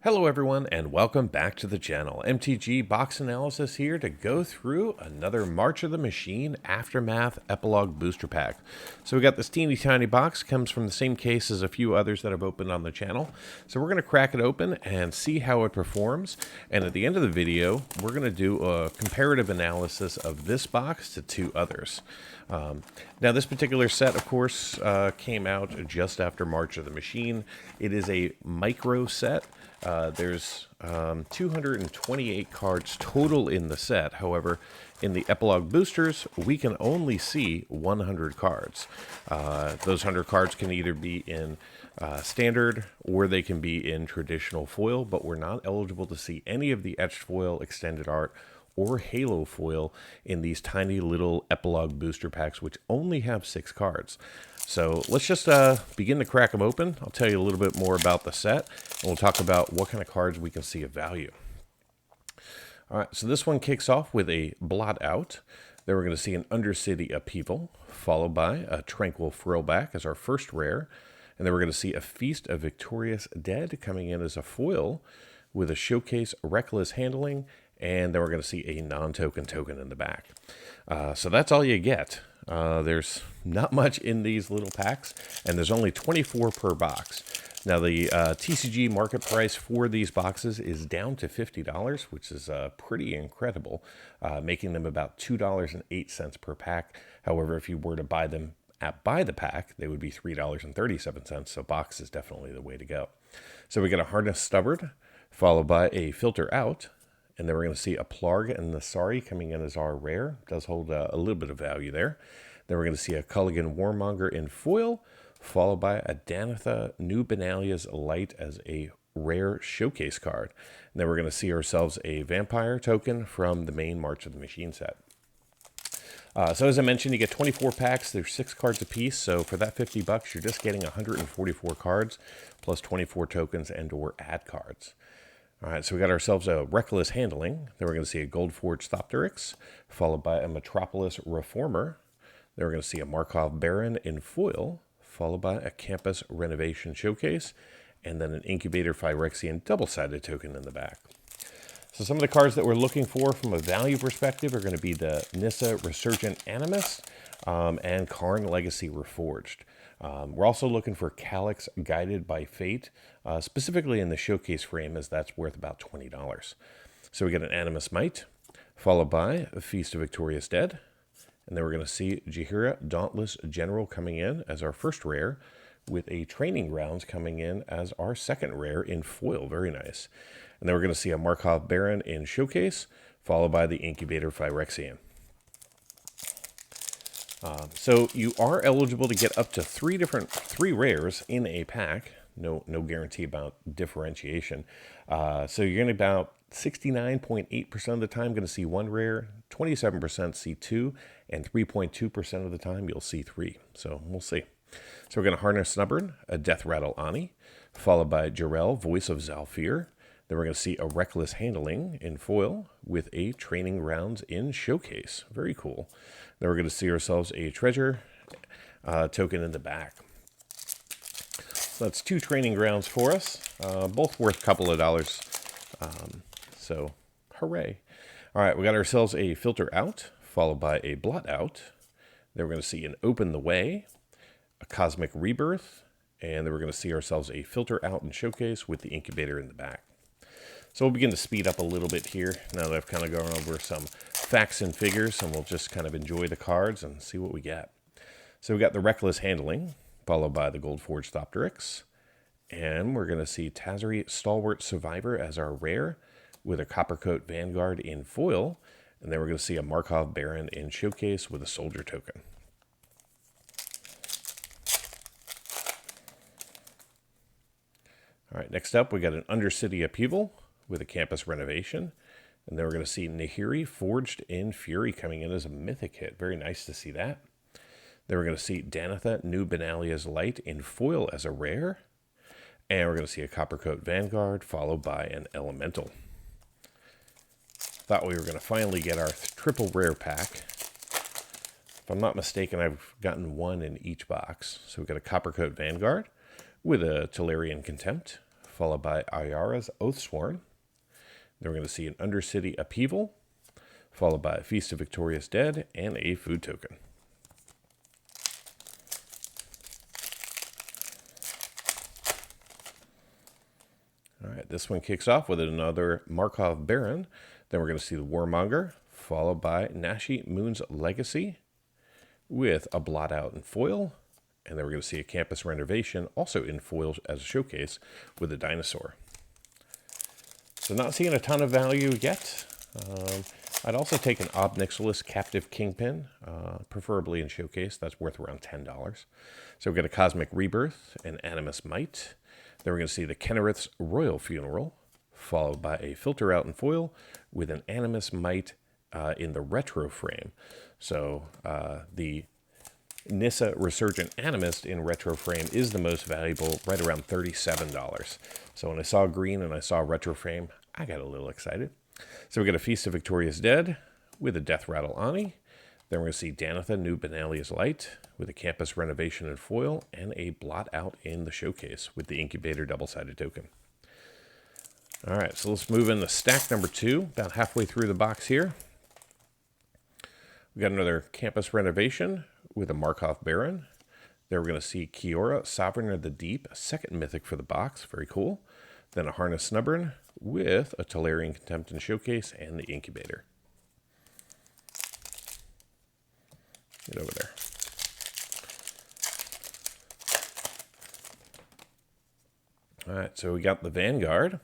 Hello everyone and welcome back to the channel. MTG Box Analysis here to go through another March of the Machine Aftermath Epilogue Booster Pack. So we got this teeny tiny box, comes from the same case as a few others that I've opened on the channel. So we're going to crack it open and see how it performs. And at the end of the video, we're going to do a comparative analysis of this box to two others. Now this particular set, of course, came out just after March of the Machine. It is a micro set. There's 228 cards total in the set. However, in the Epilogue boosters, we can only see 100 cards. Those 100 cards can either be in standard or they can be in traditional foil, but we're not eligible to see any of the etched foil, extended art, or halo foil in these tiny little Epilogue booster packs, which only have 6 cards. So let's just begin to crack them open. I'll tell you a little bit more about the set, and we'll talk about what kind of cards we can see of value. All right, so this one kicks off with a Blot Out. Then we're going to see an Undercity Upheaval, followed by a Tranquil Throwback as our first rare. And then we're going to see a Feast of Victorious Dead coming in as a foil with a Showcase Reckless Handling. And then we're going to see a non-token token in the back. So that's all you get. There's not much in these little packs, and there's only 24 per box. Now, the TCG market price for these boxes is down to $50, which is pretty incredible, making them about $2.08 per pack. However, if you were to buy them by the pack, they would be $3.37, so box is definitely the way to go. So we got a Harness Stubborn, followed by a Filter Out, and then we're going to see a Plarg and Nasari coming in as our rare. Does hold a little bit of value there. Then we're going to see a Culligan Warmonger in foil, followed by a Danitha New Benalia's Light as a rare showcase card. And then we're going to see ourselves a Vampire token from the main March of the Machine set. So as I mentioned, you get 24 packs. There's 6 cards a piece. So for that $50, you're just getting 144 cards plus 24 tokens and or ad cards. All right, so we got ourselves a Reckless Handling. Then we're going to see a Goldforge Thopterix, followed by a Metropolis Reformer. Then we're going to see a Markov Baron in foil, followed by a Campus Renovation Showcase, and then an Incubator Phyrexian double-sided token in the back. So some of the cards that we're looking for from a value perspective are going to be the Nissa Resurgent Animist and Karn Legacy Reforged. We're also looking for Calyx Guided by Fate, specifically in the showcase frame, as that's worth about $20. So we get an Animus Might, followed by a Feast of Victorious Dead, and then we're going to see Jaheira Dauntless General coming in as our first rare, with a Training Grounds coming in as our second rare in foil. Very nice. And then we're going to see a Markov Baron in showcase, followed by the Incubator Phyrexian. So you are eligible to get up to three rares in a pack. No guarantee about differentiation. So you're going to about 69.8% of the time going to see 1 rare, 27% see 2, and 3.2% of the time you'll see 3. So we'll see. So we're going to Harness Stubborn, a Death Rattle Ani, followed by Jarrell, Voice of Zhalfir. Then we're going to see a Reckless Handling in foil with a Training Grounds in showcase. Very cool. Then we're going to see ourselves a Treasure token in the back. So that's 2 Training Grounds for us, both worth a couple of dollars. So hooray. All right, we got ourselves a Filter Out, followed by a Blot Out. Then we're going to see an Open the Way, a Cosmic Rebirth, and then we're going to see ourselves a Filter Out in showcase with the Incubator in the back. So we'll begin to speed up a little bit here now that I've kind of gone over some facts and figures, and we'll just kind of enjoy the cards and see what we get. So we got the Reckless Handling, followed by the Goldforge Thopterix, and we're going to see Tazri Stalwart Survivor as our rare with a Coppercoat Vanguard in foil, and then we're going to see a Markov Baron in showcase with a Soldier token. All right, next up we got an Undercity Upheaval with a Campus Renovation. And then we're going to see Nahiri Forged in Fury coming in as a mythic hit. Very nice to see that. Then we're going to see Danitha New Benalia's Light in foil as a rare. And we're going to see a Coppercoat Vanguard followed by an Elemental. Thought we were going to finally get our triple rare pack. If I'm not mistaken, I've gotten 1 in each box. So we've got a Coppercoat Vanguard with a Tolarian Contempt, followed by Ayara's Oathsworn. Then we're going to see an Undercity Upheaval, followed by Feast of Victorious Dead, and a food token. All right, this one kicks off with another Markov Baron. Then we're going to see the Warmonger, followed by Nashi Moon's Legacy with a blot out in foil. And then we're going to see a Campus Renovation, also in foil as a showcase, with a dinosaur. So not seeing a ton of value yet. I'd also take an Ob Nixilis Captive Kingpin, preferably in showcase. That's worth around $10. So we've got a Cosmic Rebirth, an Animus Might. Then we're going to see the Kennerith's Royal Funeral, followed by a Filter Out in foil with an Animus Might in the retro frame. So the Nissa Resurgent Animist in retro frame is the most valuable, right around $37. So when I saw green and I saw retro frame, I got a little excited. So we got a Feast of Victorious Dead with a Death Rattle Ani. Then we're going to see Danitha New Benalia's Light with a Campus Renovation in foil and a blot out in the showcase with the Incubator double-sided token. All right, so let's move into stack number 2, about halfway through the box here. We got another Campus Renovation with a Markov Baron. There we're going to see Kiora, Sovereign of the Deep, a second mythic for the box, very cool. Then a Harness Snubbern with a Tolarian Contempt in showcase and the Incubator. Get over there. All right, so we got the Vanguard,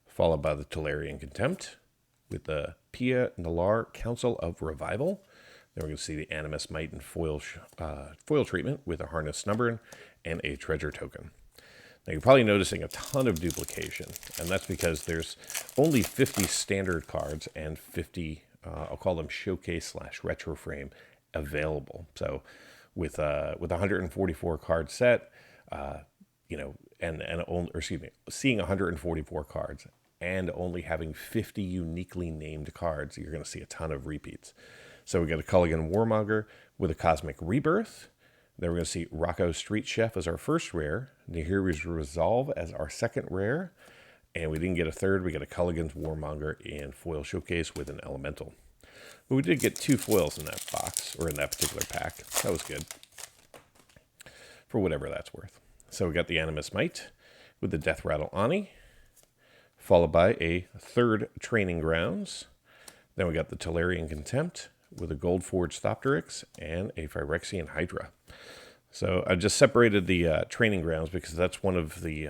followed by the Tolarian Contempt with the Pia Nalar Council of Revival. Then we're going to see the Animus Might and foil treatment with a Harness Snubbern and a Treasure Token. Now you're probably noticing a ton of duplication, and that's because there's only 50 standard cards and 50, I'll call them showcase/retro frame available. So with a 144 card set, seeing 144 cards and only having 50 uniquely named cards, you're going to see a ton of repeats. So we got a Culligan Warmonger with a Cosmic Rebirth. Then we're going to see Rocco Street Chef as our first rare, Nahiri's Resolve as our second rare, and we didn't get a third. We got a Culligan's Warmonger in foil showcase with an Elemental. But we did get 2 foils in that box, or in that particular pack. That was good, for whatever that's worth. So we got the Animus Might with the Death Rattle Ani, followed by a third Training Grounds. Then we got the Tolarian Contempt with a Gold Forged Thopteryx and a Phyrexian Hydra. So I just separated the Training Grounds because that's one of the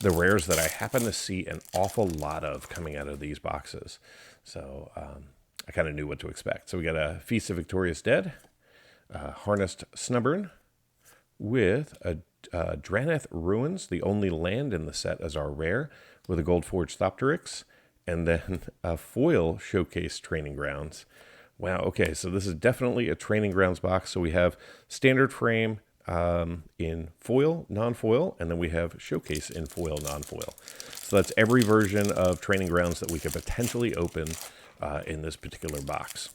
rares that I happen to see an awful lot of coming out of these boxes. So I kind of knew what to expect. So we got a Feast of Victorious Dead, Harnessed Snubbern with a Draneth Ruins, the only land in the set as our rare, with a Gold Forged Thopteryx, and then a foil showcase Training Grounds. Wow, okay, so this is definitely a Training Grounds box. So we have standard frame in foil, non-foil, and then we have showcase in foil, non-foil. So that's every version of Training Grounds that we could potentially open in this particular box.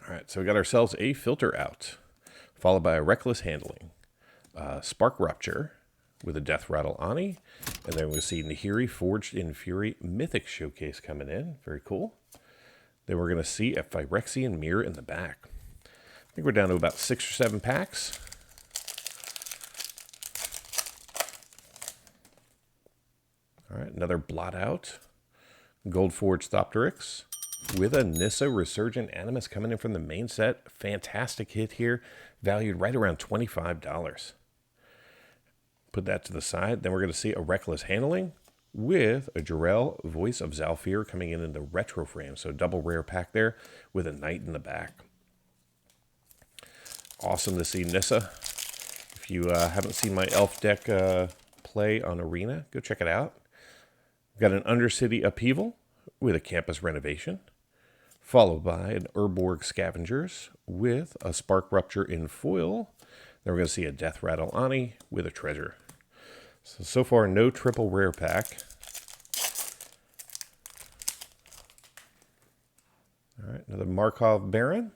All right, so we got ourselves a Filter Out, followed by a Reckless Handling, Spark Rupture with a Death Rattle Ani, and then we'll see Nahiri Forged in Fury Mythic Showcase coming in. Very cool. Then we're going to see a Phyrexian Mirror in the back. I think we're down to about 6 or 7 packs. All right, another Blot Out, Gold Forged Thopteryx with a Nissa Resurgent Animus coming in from the main set. Fantastic hit here, valued right around $25. Put that to the side. Then we're going to see a Reckless Handling with a Jarrell Voice of Zalfir coming in the retro frame. So double rare pack there with a Knight in the back. Awesome to see Nissa. If you haven't seen my Elf deck play on Arena, go check it out. We've got an Undercity Upheaval with a Campus Renovation, followed by an Urborg Scavengers with a Spark Rupture in foil. Then we're going to see a Death Rattle Ani with a Treasure. So far, no triple rare pack. All right, another Markov Baron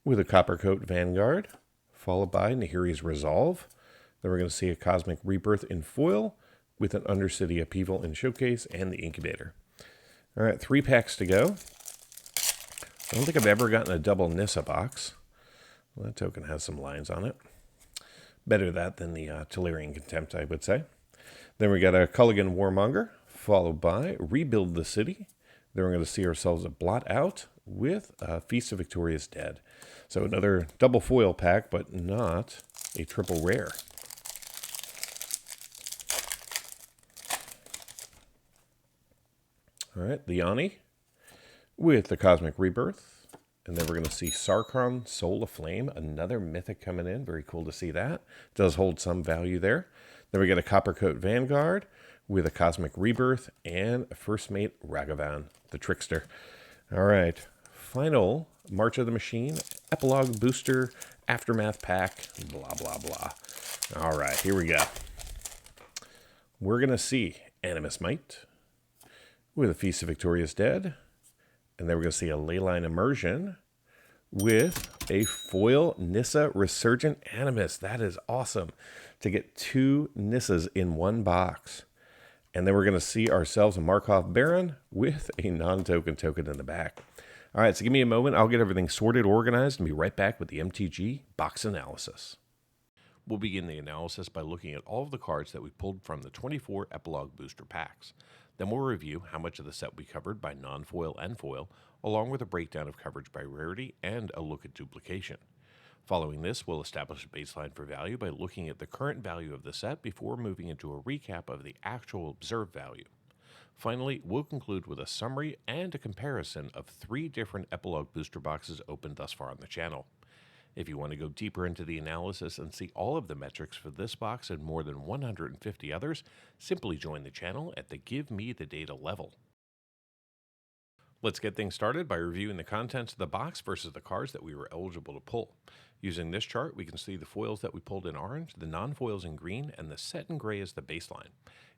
with a Coppercoat Vanguard, followed by Nahiri's Resolve. Then we're going to see a Cosmic Rebirth in foil with an Undercity Upheaval in showcase and the incubator. All right, 3 packs to go. I don't think I've ever gotten a double Nissa box. Well, that token has some lines on it. Better that than the Tellurian Contempt, I would say. Then we got a Culligan Warmonger, followed by Rebuild the City. Then we're going to see ourselves a Blot Out with Feast of Victorious Dead. So another double foil pack, but not a triple rare. All right, the Ani with the Cosmic Rebirth. And then we're going to see Sarkhan, Soul of Flame, another mythic coming in. Very cool to see that. Does hold some value there. Then we get a Coppercoat Vanguard with a Cosmic Rebirth and a First Mate Ragavan, the Trickster. All right, final March of the Machine, Epilogue Booster, Aftermath Pack, blah, blah, blah. All right, here we go. We're going to see Animus Might with a Feast of Victorious Dead. And then we're going to see a Leyline Immersion with a foil Nissa Resurgent Animus. That is awesome to get 2 Nissas in one box. And then we're going to see ourselves a Markov Baron with a non-token token in the back. All right, so give me a moment. I'll get everything sorted, organized, and be right back with the MTG box analysis. We'll begin the analysis by looking at all of the cards that we pulled from the 24 Epilogue Booster Packs. Then we'll review how much of the set we covered by non-foil and foil, along with a breakdown of coverage by rarity and a look at duplication. Following this, we'll establish a baseline for value by looking at the current value of the set before moving into a recap of the actual observed value. Finally, we'll conclude with a summary and a comparison of 3 different Epilogue Booster Boxes opened thus far on the channel. If you want to go deeper into the analysis and see all of the metrics for this box and more than 150 others, simply join the channel at the Give Me the Data level. Let's get things started by reviewing the contents of the box versus the cards that we were eligible to pull. Using this chart, we can see the foils that we pulled in orange, the non-foils in green, and the set in gray as the baseline.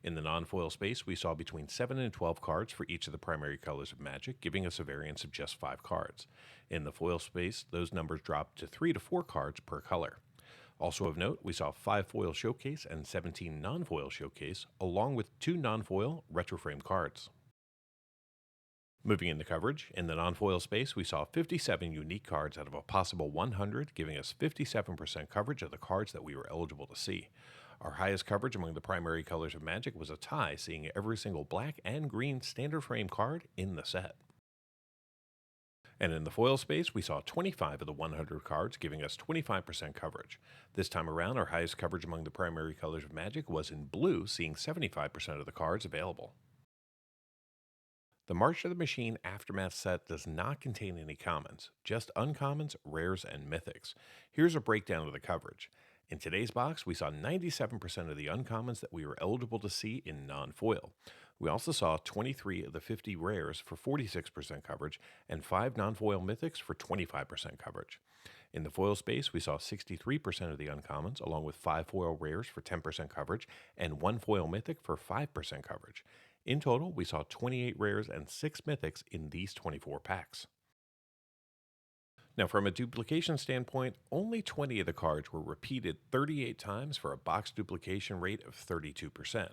In the non-foil space, we saw between 7 and 12 cards for each of the primary colors of Magic, giving us a variance of just 5 cards. In the foil space, those numbers dropped to 3 to 4 cards per color. Also of note, we saw 5 foil showcase and 17 non-foil showcase, along with 2 non-foil retroframe cards. Moving into coverage, in the non-foil space, we saw 57 unique cards out of a possible 100, giving us 57% coverage of the cards that we were eligible to see. Our highest coverage among the primary colors of Magic was a tie, seeing every single black and green standard frame card in the set. And in the foil space, we saw 25 of the 100 cards, giving us 25% coverage. This time around, our highest coverage among the primary colors of Magic was in blue, seeing 75% of the cards available. The March of the Machine Aftermath set does not contain any commons, just uncommons, rares, and mythics. Here's a breakdown of the coverage. In today's box, we saw 97% of the uncommons that we were eligible to see in non-foil. We also saw 23 of the 50 rares for 46% coverage and 5 non-foil mythics for 25% coverage. In the foil space, we saw 63% of the uncommons, along with 5 foil rares for 10% coverage and 1 foil mythic for 5% coverage. In total, we saw 28 rares and 6 mythics in these 24 packs. Now, from a duplication standpoint, only 20 of the cards were repeated 38 times for a box duplication rate of 32%.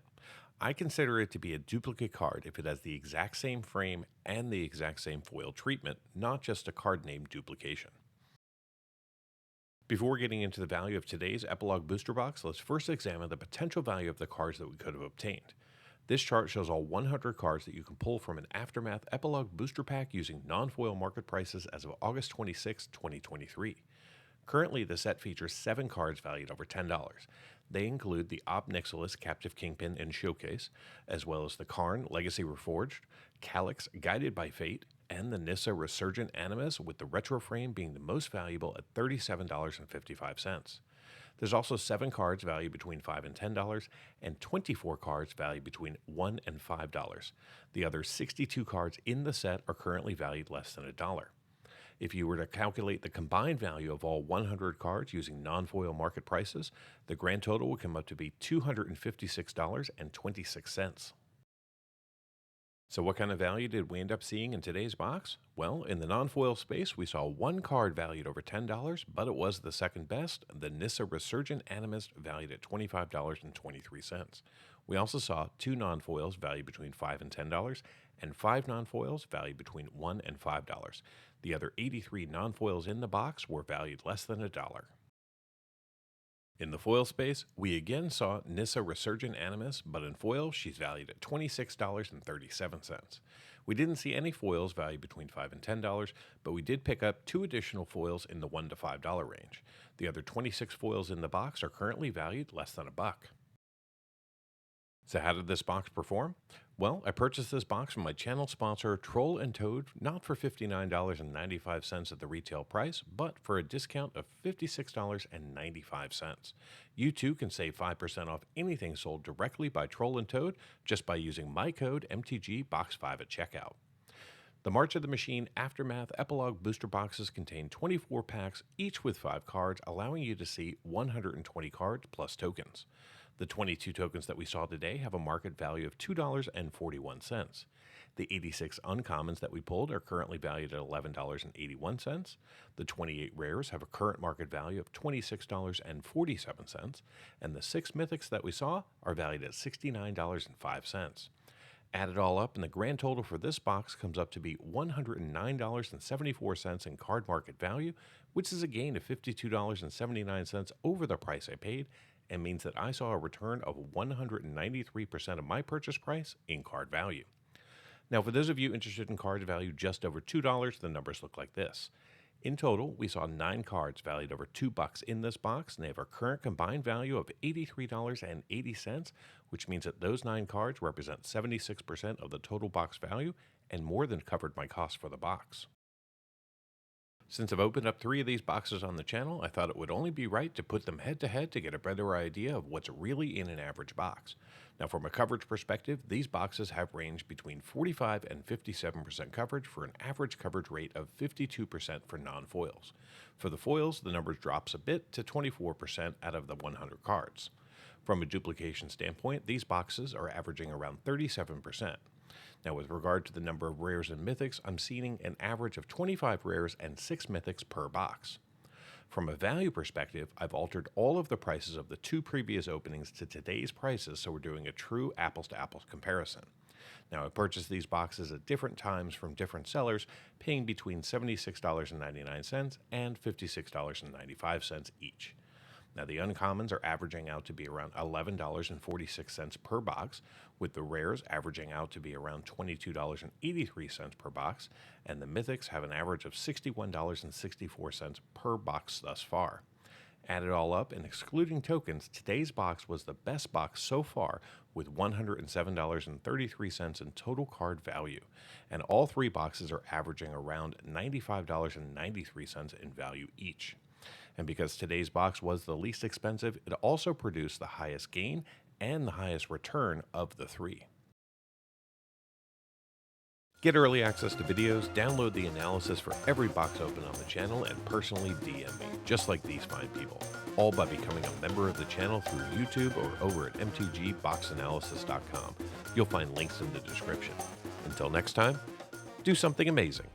I consider it to be a duplicate card if it has the exact same frame and the exact same foil treatment, not just a card name duplication. Before getting into the value of today's Epilogue Booster Box, let's first examine the potential value of the cards that we could have obtained. This chart shows all 100 cards that you can pull from an Aftermath Epilogue Booster Pack using non-foil market prices as of August 26, 2023. Currently, the set features 7 cards valued over $10. They include the Ob Nixilis Captive Kingpin in Showcase, as well as the Karn Legacy Reforged, Calyx Guided by Fate, and the Nissa Resurgent Animus, with the retro frame being the most valuable at $37.55. There's also 7 cards valued between $5 and $10, and 24 cards valued between $1 and $5. The other 62 cards in the set are currently valued less than $1. If you were to calculate the combined value of all 100 cards using non-foil market prices, the grand total would come up to be $256.26. So what kind of value did we end up seeing in today's box? Well, in the non-foil space, we saw one card valued over $10, but it was the second best, the Nissa Resurgent Animist valued at $25.23. We also saw two non-foils valued between $5 and $10, and five non-foils valued between $1 and $5. The other 83 non-foils in the box were valued less than $1. In the foil space, we again saw Nissa Resurgent Animus, but in foil, she's valued at $26.37. We didn't see any foils valued between $5 and $10, but we did pick up two additional foils in the $1 to $5 range. The other 26 foils in the box are currently valued less than $1. So how did this box perform? Well, I purchased this box from my channel sponsor, Troll and Toad, not for $59.95 at the retail price, but for a discount of $56.95. You too can save 5% off anything sold directly by Troll and Toad just by using my code MTGBOX5 at checkout. The March of the Machine Aftermath Epilogue Booster Boxes contain 24 packs, each with 5 cards, allowing you to see 120 cards plus tokens. The 22 tokens that we saw today have a market value of $2.41. The 86 uncommons that we pulled are currently valued at $11.81. The 28 rares have a current market value of $26.47, and the 6 mythics that we saw are valued at $69.05. Add it all up, and the grand total for this box comes up to be $109.74 in card market value, which is a gain of $52.79 over the price I paid, and means that I saw a return of 193% of my purchase price in card value. Now, for those of you interested in card value just over $2, the numbers look like this. In total, we saw 9 cards valued over $2 in this box, and they have a current combined value of $83.80, which means that those 9 cards represent 76% of the total box value and more than covered my cost for the box. Since I've opened up 3 of these boxes on the channel, I thought it would only be right to put them head to head to get a better idea of what's really in an average box. Now, from a coverage perspective, these boxes have ranged between 45 and 57% coverage for an average coverage rate of 52% for non-foils. For the foils, the number drops a bit to 24% out of the 100 cards. From a duplication standpoint, these boxes are averaging around 37%. Now, with regard to the number of rares and mythics, I'm seeing an average of 25 rares and 6 mythics per box. From a value perspective, I've altered all of the prices of the 2 previous openings to today's prices, so we're doing a true apples-to-apples comparison. Now, I purchased these boxes at different times from different sellers, paying between $76.99 and $56.95 each. Now, the uncommons are averaging out to be around $11.46 per box, with the rares averaging out to be around $22.83 per box, and the mythics have an average of $61.64 per box thus far. Add it all up, and excluding tokens, today's box was the best box so far with $107.33 in total card value, and all 3 boxes are averaging around $95.93 in value each. And because today's box was the least expensive, it also produced the highest gain and the highest return of the 3. Get early access to videos, download the analysis for every box open on the channel, and personally DM me, just like these fine people, all by becoming a member of the channel through YouTube or over at mtgboxanalysis.com. You'll find links in the description. Until next time, do something amazing.